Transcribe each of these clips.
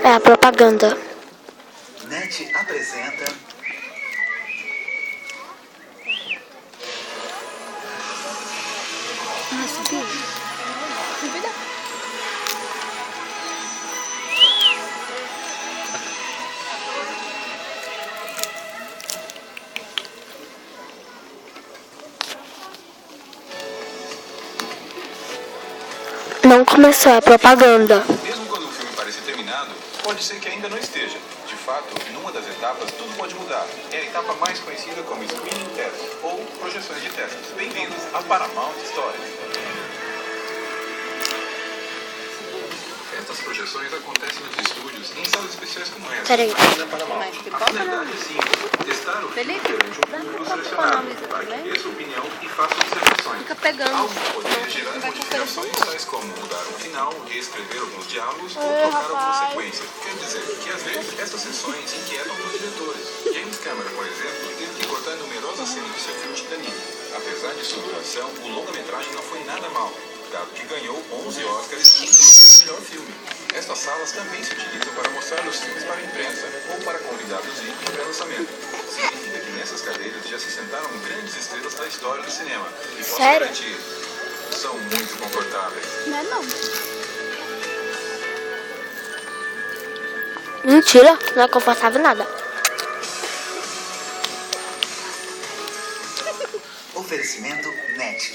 É a propaganda. NET apresenta... Não começou a propaganda. Mesmo quando o filme parece terminado, pode ser que ainda não esteja. De fato, numa das etapas, tudo pode mudar. É a etapa mais conhecida como Screening Test, ou projeções de testes. Bem-vindos a Paramount Stories. Estas projeções acontecem nos estúdios em salas especiais como essa. Peraí. Na Paramount. A finalidade é simples. Testar o filme perante um público selecionado, para que dê sua opinião e faça observações. Fica pegando. Algo poderia gerar modificações, tais como mudar um final, reescrever alguns diálogos ou trocar algumas sequências. Quer dizer que, às vezes, essas sessões inquietam os diretores. James Cameron, por exemplo, teve que cortar numerosas cenas do seu filme Titanic. Apesar de sua duração, o longa-metragem não foi nada mal, dado que ganhou 11 Oscars e melhor filme. Estas salas também se utilizam para mostrar os filmes para a imprensa ou para convidados ir em pré-lançamento. Significa que nessas cadeiras já se sentaram grandes estrelas da história do cinema. E posso Sério? garantir, são muito confortáveis. Não é não. Mentira, não é confortável nada. Oferecimento NET.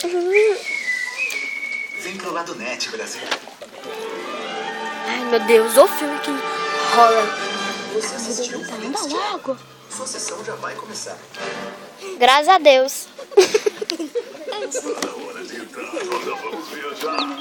Vem pro lado NET, Brasil. Ai, meu Deus, o filme que rola. Você assistiu o filme? Anda logo. Sua sessão já vai começar. Graças a Deus. Hora de entrar, nós vamos viajar.